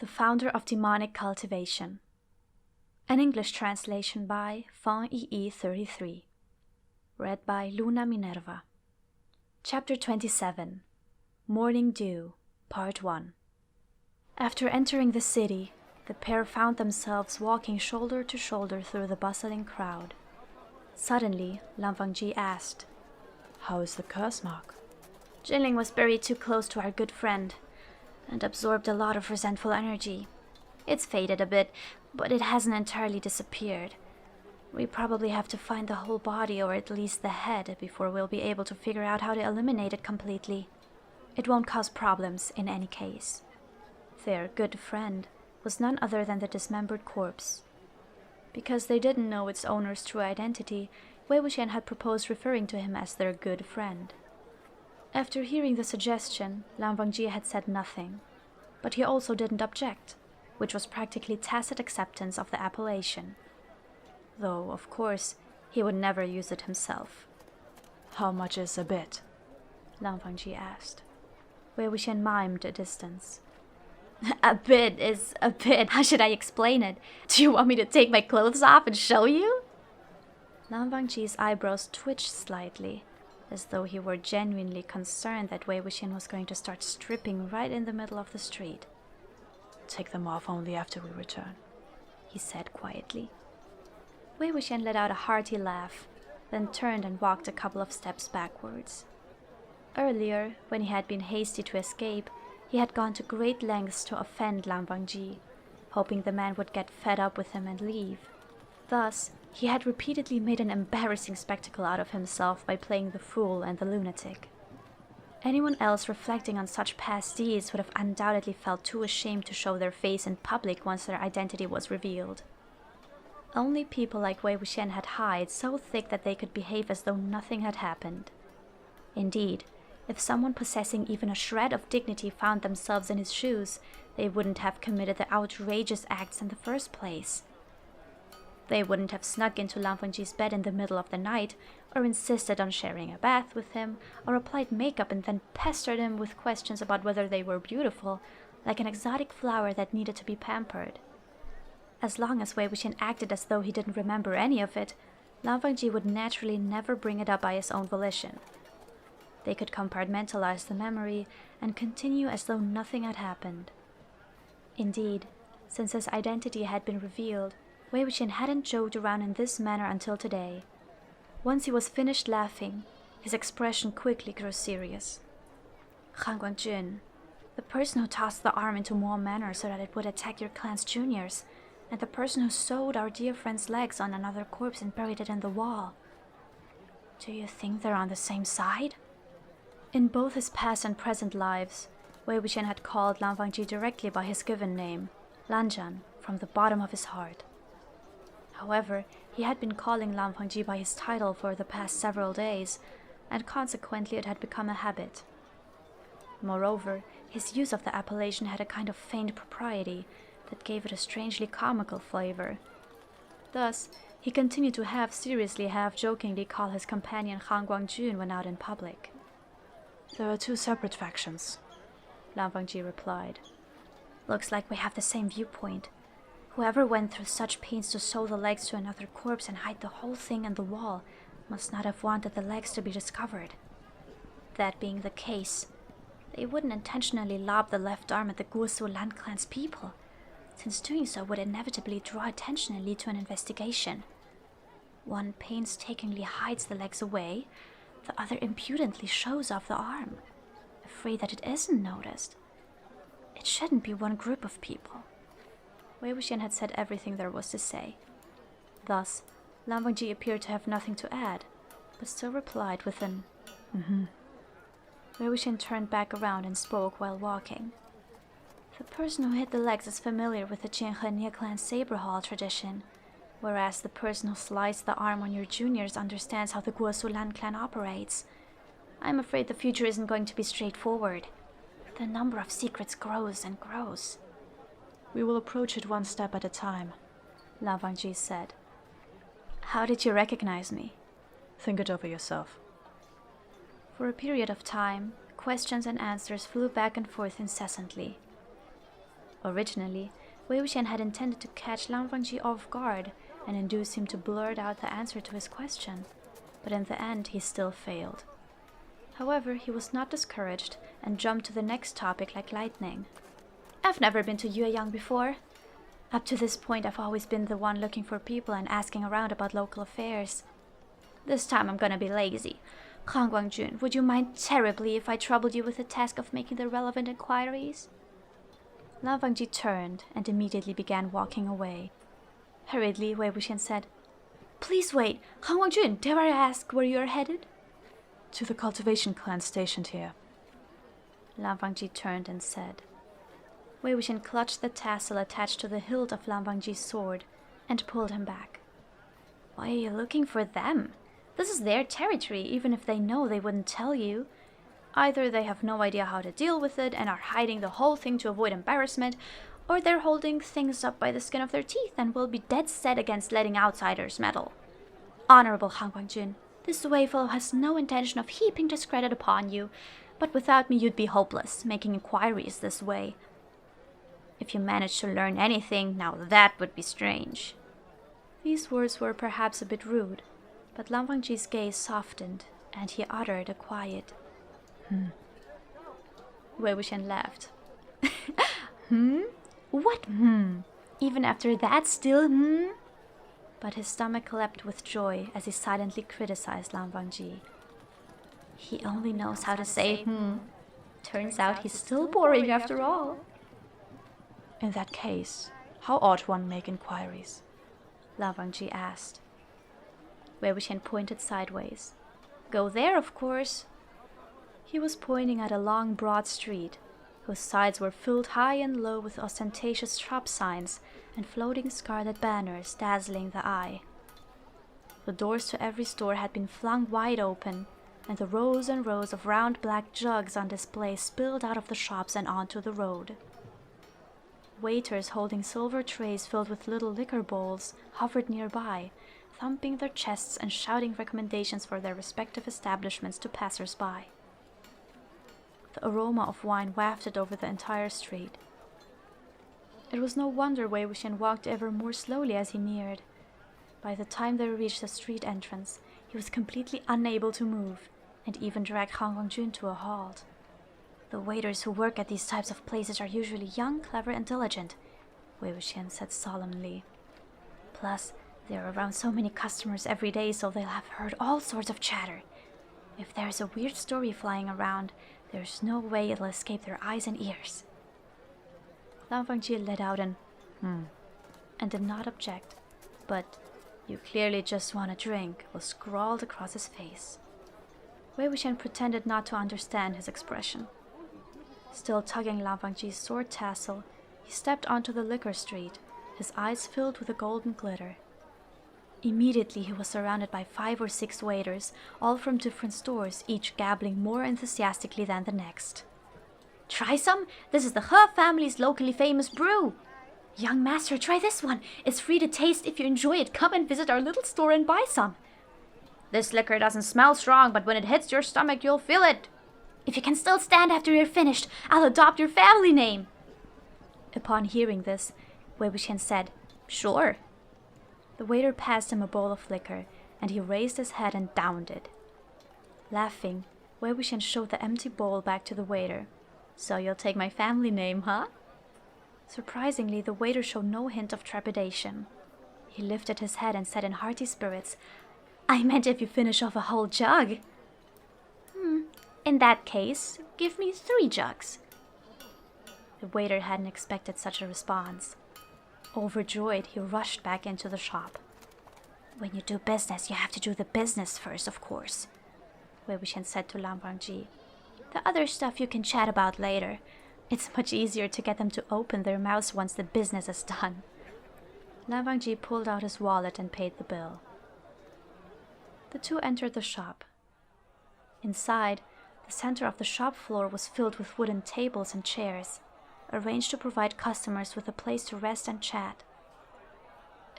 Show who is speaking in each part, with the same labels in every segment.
Speaker 1: The Founder of Demonic Cultivation. An English translation by ㅤㅤㅤㅤ. Read by Luna Minerva. Chapter 27. Morning Dew, Part 1. After entering the city, the pair found themselves walking shoulder to shoulder through the bustling crowd. Suddenly, Wangji asked,
Speaker 2: "How is the curse mark?"
Speaker 1: "Ying was buried too close to our good friend and absorbed a lot of resentful energy. It's faded a bit, but it hasn't entirely disappeared. We probably have to find the whole body, or at least the head, before we'll be able to figure out how to eliminate it completely. It won't cause problems in any case." Their good friend was none other than the dismembered corpse. Because they didn't know its owner's true identity, Wei-wuxian had proposed referring to him as their good friend. After hearing the suggestion, Wangji had said nothing, but he also didn't object, which was practically tacit acceptance of the appellation. Though, of course, he would never use it himself.
Speaker 2: "How much is a bit?"
Speaker 1: Wangji asked. Wei-wuxian mimed a distance. "A bit is a bit. How should I explain it? Do you want me to take my clothes off and show you?" Wangji's eyebrows twitched slightly, as though he were genuinely concerned that Wei-wuxian was going to start stripping right in the middle of the street.
Speaker 2: "Take them off only after we return,"
Speaker 1: he said quietly. Wei-wuxian let out a hearty laugh, then turned and walked a couple of steps backwards. Earlier, when he had been hasty to escape, he had gone to great lengths to offend Wangji, hoping the man would get fed up with him and leave. Thus, he had repeatedly made an embarrassing spectacle out of himself by playing the fool and the lunatic. Anyone else reflecting on such past deeds would have undoubtedly felt too ashamed to show their face in public once their identity was revealed. Only people like Wei-wuxian had hide so thick that they could behave as though nothing had happened. Indeed, if someone possessing even a shred of dignity found themselves in his shoes, they wouldn't have committed the outrageous acts in the first place. They wouldn't have snuck into Wangji's bed in the middle of the night, or insisted on sharing a bath with him, or applied makeup and then pestered him with questions about whether they were beautiful, like an exotic flower that needed to be pampered. As long as Wei-wuxian acted as though he didn't remember any of it, Wangji would naturally never bring it up by his own volition. They could compartmentalize the memory and continue as though nothing had happened. Indeed, since his identity had been revealed, Wei-wuxian hadn't joked around in this manner until today. Once he was finished laughing, his expression quickly grew serious. "Han Guangjun, the person who tossed the arm into Mo Manor so that it would attack your clan's juniors, and the person who sewed our dear friend's legs on another corpse and buried it in the wall. Do you think they're on the same side?" In both his past and present lives, Wei-wuxian had called Wangji directly by his given name, Lanjan, from the bottom of his heart. However, he had been calling Wangji by his title for the past several days, and consequently it had become a habit. Moreover, his use of the appellation had a kind of faint propriety that gave it a strangely comical flavor. Thus, he continued to half-seriously, half-jokingly call his companion Han Guangjun when out in public.
Speaker 2: "There are two separate factions,"
Speaker 1: Wangji replied. "Looks like we have the same viewpoint. Whoever went through such pains to sew the legs to another corpse and hide the whole thing in the wall must not have wanted the legs to be discovered. That being the case, they wouldn't intentionally lob the left arm at the Guosu Lan clan's people, since doing so would inevitably draw attention and lead to an investigation. One painstakingly hides the legs away, the other impudently shows off the arm, afraid that it isn't noticed. It shouldn't be one group of people." Wei-wuxian had said everything there was to say. Thus, Wangji appeared to have nothing to add, but still replied with an "mm-hmm." Wei-wuxian turned back around and spoke while walking. "The person who hid the legs is familiar with the Jianhe clan saber hall tradition, whereas the person who sliced the arm on your juniors understands how the Guosu Lan clan operates. I'm afraid the future isn't going to be straightforward. The number of secrets grows and grows."
Speaker 2: "We will approach it one step at a time,"
Speaker 1: Wangji said. "How did you recognize me?"
Speaker 2: "Think it over yourself."
Speaker 1: For a period of time, questions and answers flew back and forth incessantly. Originally, Wei Wuxian had intended to catch Lan Wangji off guard and induce him to blurt out the answer to his question, but in the end he still failed. However, he was not discouraged and jumped to the next topic like lightning. I've never been to Yueyang before. Up to this point, I've always been the one looking for people and asking around about local affairs. This time I'm gonna be lazy. Han Guangjun, would you mind terribly if I troubled you with the task of making the relevant inquiries? Lan Wangji turned and immediately began walking away. Hurriedly, Wei Wuxian said, Please wait. Han Guangjun, dare I ask where you are headed?
Speaker 2: To the cultivation clan stationed here.
Speaker 1: Lan Wangji turned and said. Wei Wuxian clutched the tassel attached to the hilt of Lan Wangji's sword and pulled him back. Why are you looking for them? This is their territory, even if they know they wouldn't tell you. Either they have no idea how to deal with it and are hiding the whole thing to avoid embarrassment, or they're holding things up by the skin of their teeth and will be dead set against letting outsiders meddle. Honorable Han Guangjun, this Wei fellow has no intention of heaping discredit upon you, but without me you'd be hopeless, making inquiries this way. If you manage to learn anything, now that would be strange. These words were perhaps a bit rude, but Lan Wangji's gaze softened, and he uttered a quiet, Wei Wuxian laughed. What Even after that still But his stomach leapt with joy as he silently criticized Lan Wangji. He only knows how to say Turns out he's still boring after all.
Speaker 2: In that case, how ought one make inquiries?
Speaker 1: Lan Wangji asked. Wei Wuxian pointed sideways. Go there, of course. He was pointing at a long, broad street, whose sides were filled high and low with ostentatious shop signs and floating scarlet banners dazzling the eye. The doors to every store had been flung wide open, and the rows and rows of round black jugs on display spilled out of the shops and onto the road. Waiters holding silver trays filled with little liquor bowls hovered nearby, thumping their chests and shouting recommendations for their respective establishments to passers-by. The aroma of wine wafted over the entire street. It was no wonder Wei Wuxian walked ever more slowly as he neared. By the time they reached the street entrance, he was completely unable to move, and even dragged Han Guangjun to a halt. The waiters who work at these types of places are usually young, clever, and diligent, Wei Wuxian said solemnly. Plus, they're around so many customers every day, so they'll have heard all sorts of chatter. If there's a weird story flying around, there's no way it'll escape their eyes and ears. Lan Wangji let out an and did not object, but you clearly just want a drink was scrawled across his face. Wei Wuxian pretended not to understand his expression. Still tugging Lan Wangji's sword tassel, he stepped onto the liquor street, his eyes filled with a golden glitter. Immediately he was surrounded by 5 or 6 waiters, all from different stores, each gabbling more enthusiastically than the next. Try some? This is the He family's locally famous brew. Young master, try this one. It's free to taste. If you enjoy it, come and visit our little store and buy some. This liquor doesn't smell strong, but when it hits your stomach, you'll feel it. If you can still stand after you're finished, I'll adopt your family name. Upon hearing this, Wei Wuxian said, Sure. The waiter passed him a bowl of liquor, and he raised his head and downed it. Laughing, Wei Wuxian showed the empty bowl back to the waiter. So you'll take my family name, huh? Surprisingly, the waiter showed no hint of trepidation. He lifted his head and said in hearty spirits, I meant if you finish off a whole jug. In that case, give me 3 jugs. The waiter hadn't expected such a response. Overjoyed, he rushed back into the shop. When you do business, you have to do the business first, of course, Wei Wuxian said to Lan Wangji. The other stuff you can chat about later. It's much easier to get them to open their mouths once the business is done. Lan Wangji pulled out his wallet and paid the bill. The two entered the shop. Inside, the center of the shop floor was filled with wooden tables and chairs, arranged to provide customers with a place to rest and chat.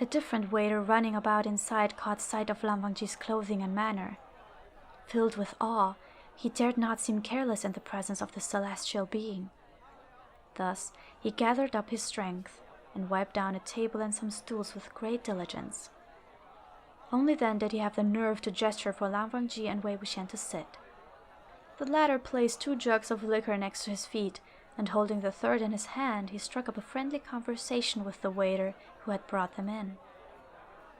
Speaker 1: A different waiter running about inside caught sight of Lan Wangji's clothing and manner. Filled with awe, he dared not seem careless in the presence of the celestial being. Thus, he gathered up his strength and wiped down a table and some stools with great diligence. Only then did he have the nerve to gesture for Wangji and Wei Wuxian to sit. The latter placed 2 jugs of liquor next to his feet, and holding the third in his hand, he struck up a friendly conversation with the waiter who had brought them in.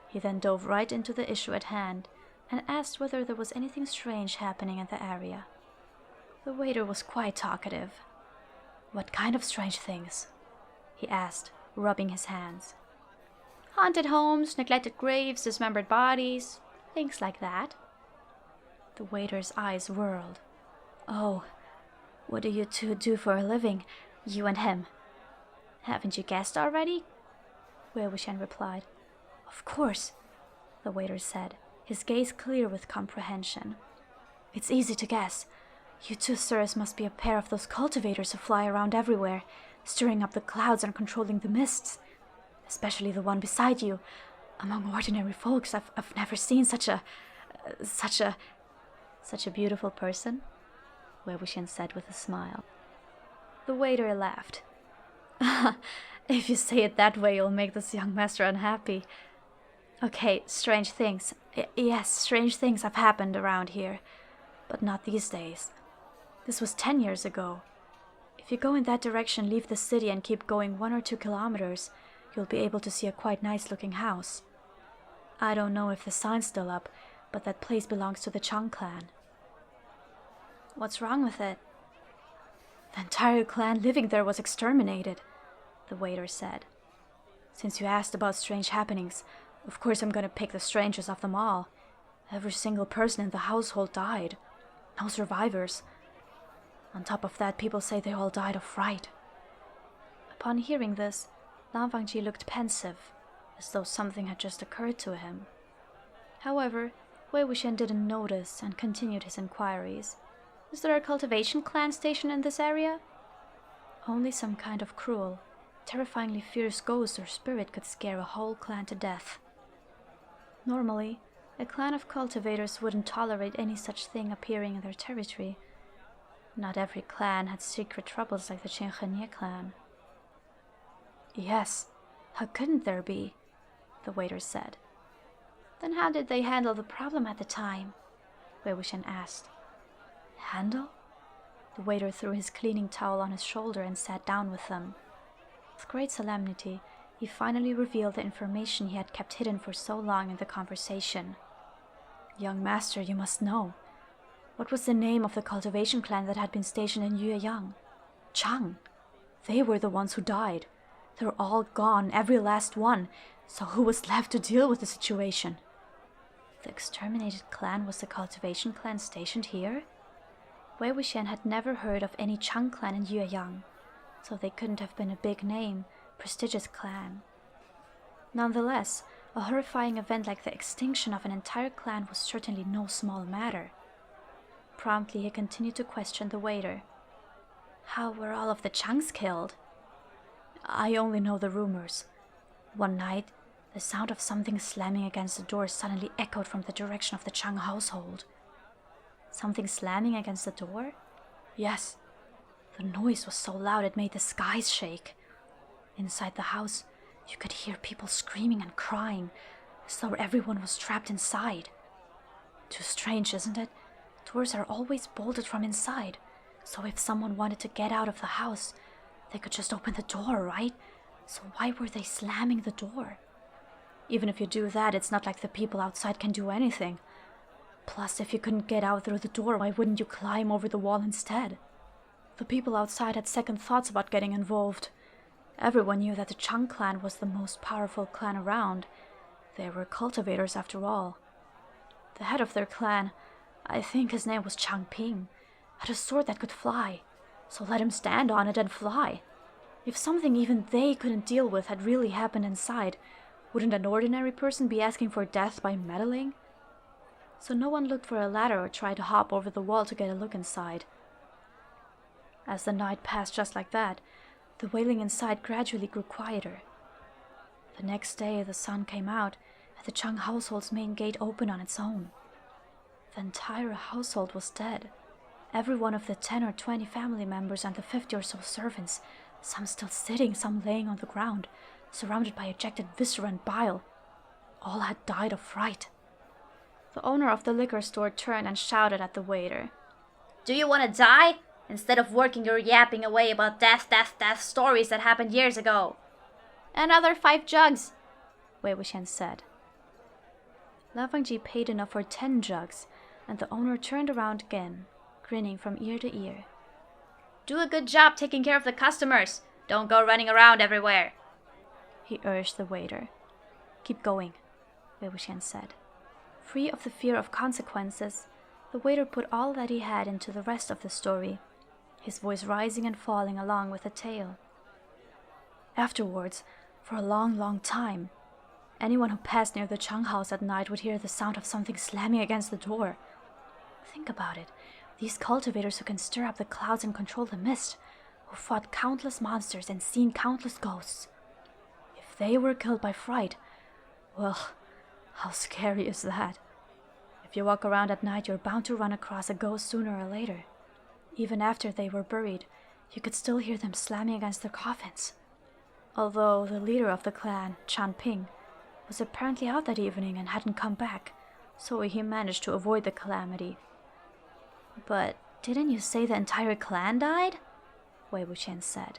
Speaker 1: He then dove right into the issue at hand and asked whether there was anything strange happening in the area. The waiter was quite talkative. "What kind of strange things?" he asked, rubbing his hands. "Haunted homes, neglected graves, dismembered bodies, things like that." The waiter's eyes whirled. "Oh, what do you two do for a living, you and him?" "Haven't you guessed already?" Wei Wuxian replied. "Of course," the waiter said, his gaze clear with comprehension. "It's easy to guess. You two, sirs, must be a pair of those cultivators who fly around everywhere, stirring up the clouds and controlling the mists. Especially the one beside you. Among ordinary folks, I've never seen such a beautiful person," Wei Wuxian said with a smile. The waiter laughed. "If you say it that way, you'll make this young master unhappy. Okay, strange things. Yes, strange things have happened around here, but not these days. This was 10 years ago. If you go in that direction, leave the city and keep going 1 or 2 kilometers, you'll be able to see a quite nice-looking house. I don't know if the sign's still up, but that place belongs to the Chang clan." "What's wrong with it?" "The entire clan living there was exterminated," the waiter said. "Since you asked about strange happenings, of course I'm going to pick the strangest of them all. Every single person in the household died. No survivors. On top of that, people say they all died of fright." Upon hearing this, Wangji looked pensive, as though something had just occurred to him. However, Wei Wuxian didn't notice and continued his inquiries. "Is there a cultivation clan station in this area?" "Only some kind of cruel, terrifyingly fierce ghost or spirit could scare a whole clan to death. Normally, a clan of cultivators wouldn't tolerate any such thing appearing in their territory. Not every clan had secret troubles like the ㅤㅤㅤㅤ clan." "Yes, how couldn't there be?" the waiter said. "Then how did they handle the problem at the time?" Wei Wuxian asked. "Handle?" The waiter threw his cleaning towel on his shoulder and sat down with them. With great solemnity, he finally revealed the information he had kept hidden for so long in the conversation. "Young master, you must know. What was the name of the cultivation clan that had been stationed in Yueyang? Chang. They were the ones who died. They're all gone, every last one, so who was left to deal with the situation?" The exterminated clan was the cultivation clan stationed here? Wei Wuxian had never heard of any Chang clan in Yueyang, so they couldn't have been a big name, prestigious clan. Nonetheless, a horrifying event like the extinction of an entire clan was certainly no small matter. Promptly, he continued to question the waiter. "How were all of the Changs killed?" "I only know the rumors. One night, the sound of something slamming against the door suddenly echoed from the direction of the Chang household." "Something slamming against the door?" "Yes. The noise was so loud it made the skies shake. Inside the house, you could hear people screaming and crying, as though everyone was trapped inside. Too strange, isn't it? Doors are always bolted from inside, so if someone wanted to get out of the house, they could just open the door, right? So why were they slamming the door? Even if you do that, it's not like the people outside can do anything. Plus, if you couldn't get out through the door, why wouldn't you climb over the wall instead? The people outside had second thoughts about getting involved. Everyone knew that the Chang clan was the most powerful clan around. They were cultivators after all. The head of their clan, I think his name was Chang Ping, had a sword that could fly, so let him stand on it and fly. If something even they couldn't deal with had really happened inside, wouldn't an ordinary person be asking for death by meddling? So no one looked for a ladder or tried to hop over the wall to get a look inside. As the night passed just like that, the wailing inside gradually grew quieter. The next day, the sun came out, and the Chang household's main gate opened on its own. The entire household was dead. Every one of the 10 or 20 family members and the 50 or so servants,
Speaker 2: Some still sitting, some laying on the ground, surrounded by ejected viscera and bile. All had died of fright.
Speaker 1: The owner of the liquor store turned and shouted at the waiter. "Do you want to die? Instead of working, you're yapping away about death stories that happened years ago." "Another 5 jugs," Wei Wuxian said. Wangji paid enough for 10 jugs, and the owner turned around again, grinning from ear to ear. "Do a good job taking care of the customers. Don't go running around everywhere," he urged the waiter.
Speaker 2: "Keep going," Wei Wuxian said. Free of the fear of consequences, the waiter put all that he had into the rest of the story, his voice rising and falling along with the tale. Afterwards, for a long, long time, anyone who passed near the Chang house at night would hear the sound of something slamming against the door. Think about it. These cultivators who can stir up the clouds and control the mist, who fought countless monsters and seen countless ghosts. If they were killed by fright, well, how scary is that? If you walk around at night, you're bound to run across a ghost sooner or later. Even after they were buried, you could still hear them slamming against their coffins. Although the leader of the clan, Chan Ping, was apparently out that evening and hadn't come back, so he managed to avoid the calamity.
Speaker 1: "But didn't you say the entire clan died?" Wei Wuxian said.